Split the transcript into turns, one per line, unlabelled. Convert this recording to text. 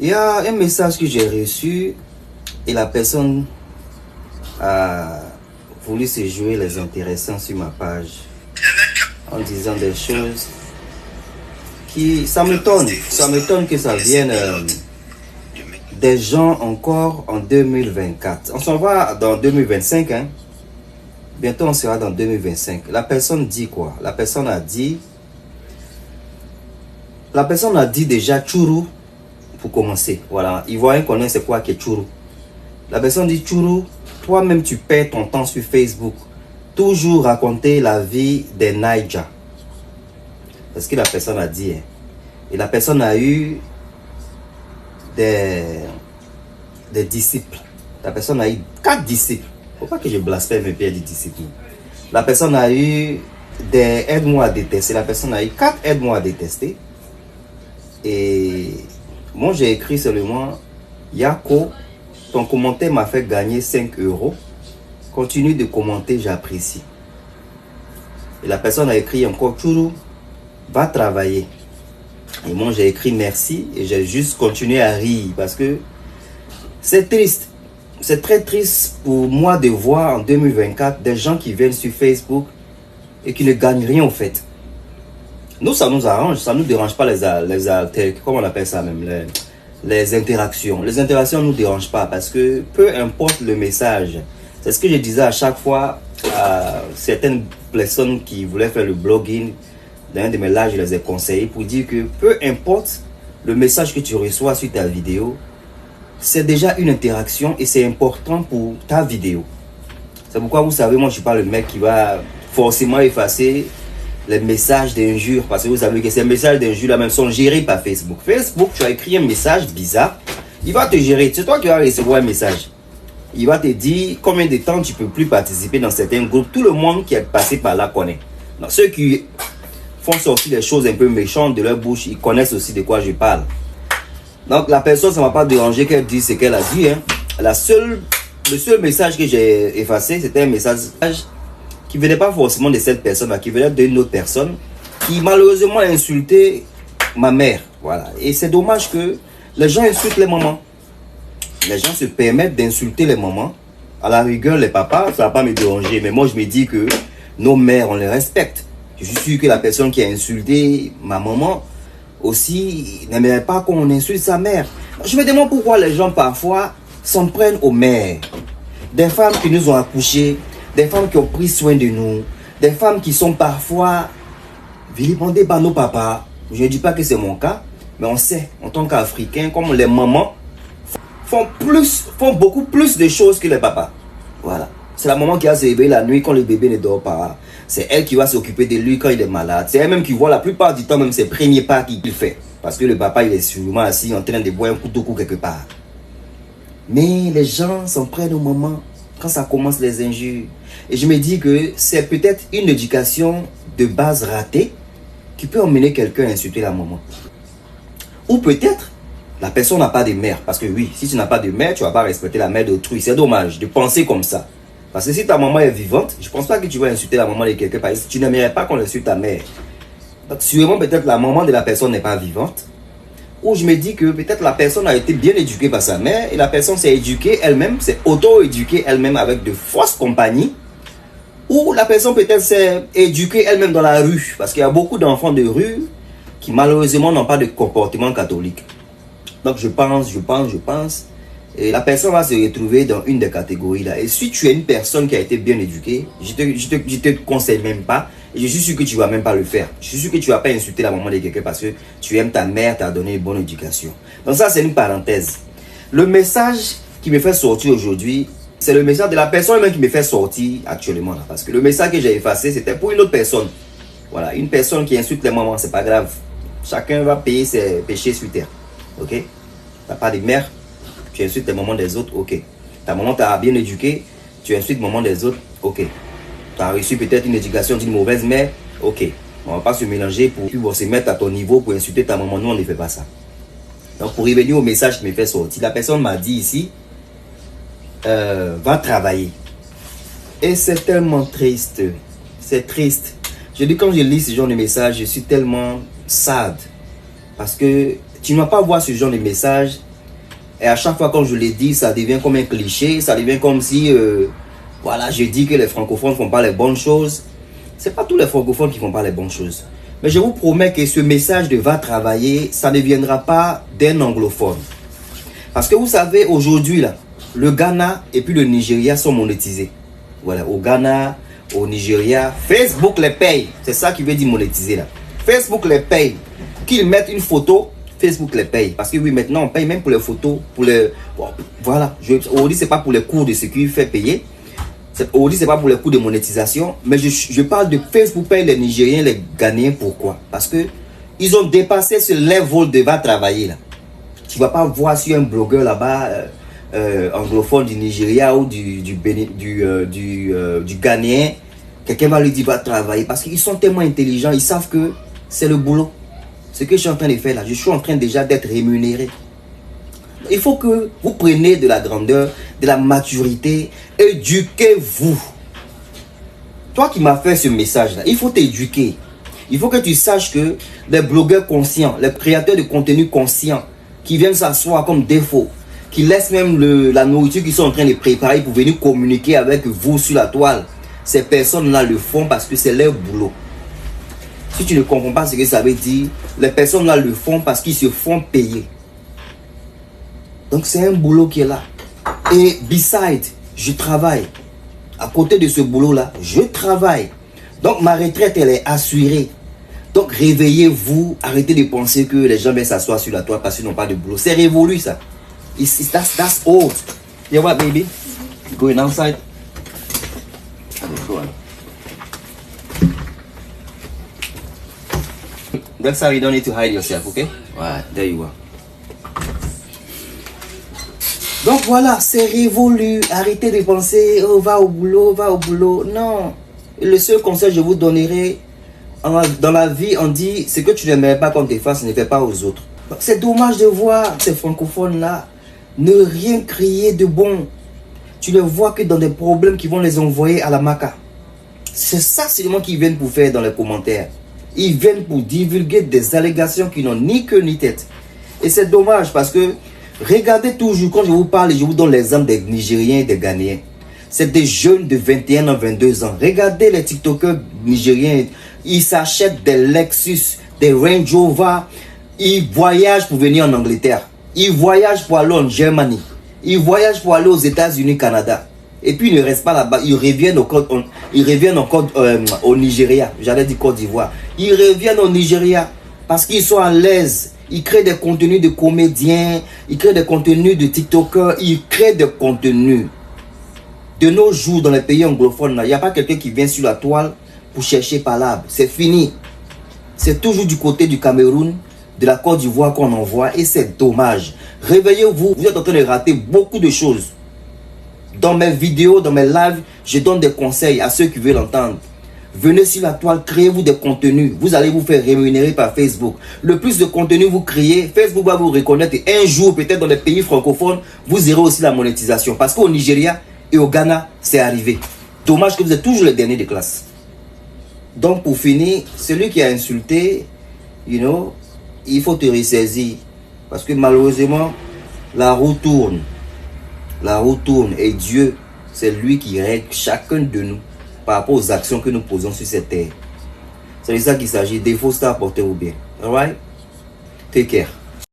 Il y a un message que j'ai reçu et la personne a voulu se jouer les intéressants sur ma page en disant des choses qui... Ça m'étonne que ça vienne des gens encore en 2024. On s'en va dans 2025, hein. Bientôt on sera dans 2025. La personne dit quoi? La personne a dit déjà Tchourou pour commencer. Voilà, Ivoirien connaît c'est quoi que Tchourou. La personne dit Tchourou, toi-même tu perds ton temps sur Facebook. Toujours raconter la vie des Naija. C'est ce que la personne a dit. Hein. Et la personne a eu des disciples. La personne a eu 4 disciples. Faut pas que je blasphème et puis des disciples. La personne a eu des aide-moi à détester. La personne a eu 4 aide-moi à détester. Et moi j'ai écrit seulement Yako, ton commentaire m'a fait gagner 5 €. Continue de commenter, j'apprécie. Et la personne a écrit encore Tchourou, va travailler. Et moi j'ai écrit merci et j'ai juste continué à rire parce que c'est triste. C'est très triste pour moi de voir en 2024 des gens qui viennent sur Facebook et qui ne gagnent rien au fait. Nous, ça nous arrange, ça ne nous dérange pas comment on appelle ça même, les interactions. Les interactions ne nous dérangent pas parce que peu importe le message, c'est ce que je disais à chaque fois à certaines personnes qui voulaient faire le blogging. Dans un de mes lives, je les ai conseillés pour dire que peu importe le message que tu reçois sur ta vidéo, c'est déjà une interaction et c'est important pour ta vidéo. C'est pourquoi vous savez, moi je ne suis pas le mec qui va forcément effacer les messages d'injures, parce que vous savez que ces messages d'injures là même sont gérés par Facebook. Facebook, tu as écrit un message bizarre, il va te gérer, c'est toi qui vas recevoir un message. Il va te dire combien de temps tu ne peux plus participer dans certains groupes. Tout le monde qui est passé par là connaît. Donc, ceux qui font sortir des choses un peu méchantes de leur bouche, ils connaissent aussi de quoi je parle. Donc la personne, ça ne m'a pas dérangé qu'elle dise ce qu'elle a dit. Hein. Le seul message que j'ai effacé, c'était un message qui ne venait pas forcément de cette personne-là, qui venait d'une autre personne, qui malheureusement a insulté ma mère. Voilà. Et c'est dommage que les gens insultent les mamans. Les gens se permettent d'insulter les mamans. À la rigueur, les papas, ça ne va pas me déranger. Mais moi, je me dis que nos mères, on les respecte. Je suis sûr que la personne qui a insulté ma maman aussi n'aimerait pas qu'on insulte sa mère. Je me demande pourquoi les gens parfois s'en prennent aux mères. Des femmes qui nous ont accouchées, des femmes qui ont pris soin de nous, des femmes qui sont parfois vilipendées par nos papas. Je ne dis pas que c'est mon cas, mais on sait, en tant qu'Africains, comme les mamans font beaucoup plus de choses que les papas. Voilà. C'est la maman qui va se réveiller la nuit quand le bébé ne dort pas. C'est elle qui va s'occuper de lui quand il est malade. C'est elle même qui voit la plupart du temps même ses premiers pas qu'il fait. Parce que le papa il est sûrement assis en train de boire un coup de cou quelque part. Mais les gens s'en prennent au moment quand ça commence les injures. Et je me dis que c'est peut-être une éducation de base ratée qui peut emmener quelqu'un à insulter la maman. Ou peut-être la personne n'a pas de mère. Parce que oui, si tu n'as pas de mère, tu ne vas pas respecter la mère d'autrui. C'est dommage de penser comme ça. Parce que si ta maman est vivante, je ne pense pas que tu vas insulter la maman de quelqu'un parce que tu n'aimerais pas qu'on insulte ta mère. Donc sûrement peut-être la maman de la personne n'est pas vivante. Ou je me dis que peut-être la personne a été bien éduquée par sa mère et la personne s'est éduquée elle-même, s'est auto-éduquée elle-même avec de fausses compagnies. Ou la personne peut-être s'est éduquée elle-même dans la rue. Parce qu'il y a beaucoup d'enfants de rue qui malheureusement n'ont pas de comportement catholique. Donc je pense. Et la personne va se retrouver dans une des catégories là. Et si tu es une personne qui a été bien éduquée, je te conseille même pas. Et je suis sûr que tu ne vas même pas le faire. Je suis sûr que tu ne vas pas insulter la maman de quelqu'un parce que tu aimes ta mère, t'a donné une bonne éducation. Donc ça, c'est une parenthèse. Le message qui me fait sortir aujourd'hui, c'est le message de la personne même qui me fait sortir actuellement. Là, parce que le message que j'ai effacé, c'était pour une autre personne. Voilà, une personne qui insulte les mamans, c'est pas grave. Chacun va payer ses péchés sur terre. Ok? Tu n'as pas de mère. Tu insultes les mamans des autres, ok. Ta maman t'a bien éduqué, tu insultes les mamans des autres, ok. Tu as reçu peut-être une éducation d'une mauvaise mère, ok. On ne va pas se mélanger pour se mettre à ton niveau pour insulter ta maman. Nous, on ne fait pas ça. Donc, pour revenir au message qui me fait sortir, la personne m'a dit ici, va travailler. Et c'est tellement triste. C'est triste. Je dis, quand je lis ce genre de message, je suis tellement sad. Parce que Tu ne vas pas voir ce genre de message. Et à chaque fois, quand je l'ai dit, ça devient comme un cliché. Ça devient comme si, voilà, je dis que les francophones ne font pas les bonnes choses. Ce n'est pas tous les francophones qui ne font pas les bonnes choses. Mais je vous promets que ce message de va travailler, ça ne viendra pas d'un anglophone. Parce que vous savez, aujourd'hui, là, le Ghana et puis le Nigeria sont monétisés. Voilà, au Ghana, au Nigeria, Facebook les paye. C'est ça qui veut dire monétiser là. Facebook les paye. Qu'ils mettent une photo, Facebook les paye. Parce que oui, maintenant on paye même pour les photos, pour les... Bon, voilà, aujourd'hui c'est pas pour les cours de ce qui fait payer. Aujourd'hui c'est pas pour les cours de monétisation. Mais je parle de Facebook paye les Nigériens, les Ghanéens. Pourquoi? Parce que ils ont dépassé ce level de va travailler là. Tu vas pas voir sur un blogueur là-bas anglophone du Nigeria ou du Ghanéen, quelqu'un va lui dire va travailler parce qu'ils sont tellement intelligents, ils savent que c'est le boulot. Ce que je suis en train de faire là, je suis en train déjà d'être rémunéré. Il faut que vous preniez de la grandeur, de la maturité, éduquez-vous. Toi qui m'as fait ce message là, il faut t'éduquer. Il faut que tu saches que les blogueurs conscients, les créateurs de contenu conscients, qui viennent s'asseoir comme défaut, qui laissent même la nourriture qu'ils sont en train de préparer pour venir communiquer avec vous sur la toile. Ces personnes-là le font parce que c'est leur boulot. Si tu ne comprends pas ce que ça veut dire, les personnes-là le font parce qu'ils se font payer. Donc c'est un boulot qui est là. Et besides, je travaille. À côté de ce boulot-là, je travaille. Donc ma retraite, elle est assurée. Donc réveillez-vous, arrêtez de penser que les gens viennent s'asseoir sur la toile parce qu'ils n'ont pas de boulot. C'est révolu ça. That's old. You know what, baby? Going outside. Go on. That's how you don't need to hide yourself, okay? Ouais, there you are. Donc voilà, c'est révolu. Arrêtez de penser, oh, va au boulot, va au boulot. Non. Le seul conseil que je vous donnerai, dans la vie, on dit, ce que tu n'aimerais pas qu'on te fasse, ne fais pas aux autres. C'est dommage de voir ces francophones-là ne rien crier de bon. Tu ne vois que dans des problèmes qui vont les envoyer à la maca. C'est ça seulement qu'ils viennent pour faire dans les commentaires. Ils viennent pour divulguer des allégations qui n'ont ni queue ni tête. Et c'est dommage parce que, regardez toujours, quand je vous parle, je vous donne l'exemple des Nigériens et des Ghanéens. C'est des jeunes de 21 ans, 22 ans. Regardez les TikTokers nigériens. Ils s'achètent des Lexus, des Range Rover. Ils voyagent pour venir en Angleterre. Ils voyagent pour aller en Germanie. Ils voyagent pour aller aux États-Unis, Canada. Et puis ils ne restent pas là-bas. Ils reviennent au Nigeria. J'allais dire Côte d'Ivoire. Ils reviennent au Nigeria parce qu'ils sont à l'aise. Ils créent des contenus de comédiens. Ils créent des contenus de TikTokers. Ils créent des contenus. De nos jours, dans les pays anglophones, il n'y a pas quelqu'un qui vient sur la toile pour chercher palabre. C'est fini. C'est toujours du côté du Cameroun, de la Côte d'Ivoire qu'on envoie et c'est dommage. Réveillez-vous, vous êtes en train de rater beaucoup de choses. Dans mes vidéos, dans mes lives, je donne des conseils à ceux qui veulent l'entendre. Venez sur la toile, créez-vous des contenus. Vous allez vous faire rémunérer par Facebook. Le plus de contenu vous créez, Facebook va vous reconnaître et un jour, peut-être dans les pays francophones, vous aurez aussi la monétisation. Parce qu'au Nigeria et au Ghana, c'est arrivé. Dommage que vous êtes toujours les derniers de classe. Donc pour finir, celui qui a insulté, il faut te ressaisir. Parce que malheureusement, la roue tourne. La roue tourne et Dieu, c'est lui qui règle chacun de nous par rapport aux actions que nous posons sur cette terre. C'est de ça qu'il s'agit. Des faux stars, portez-vous bien. Alright? Take care.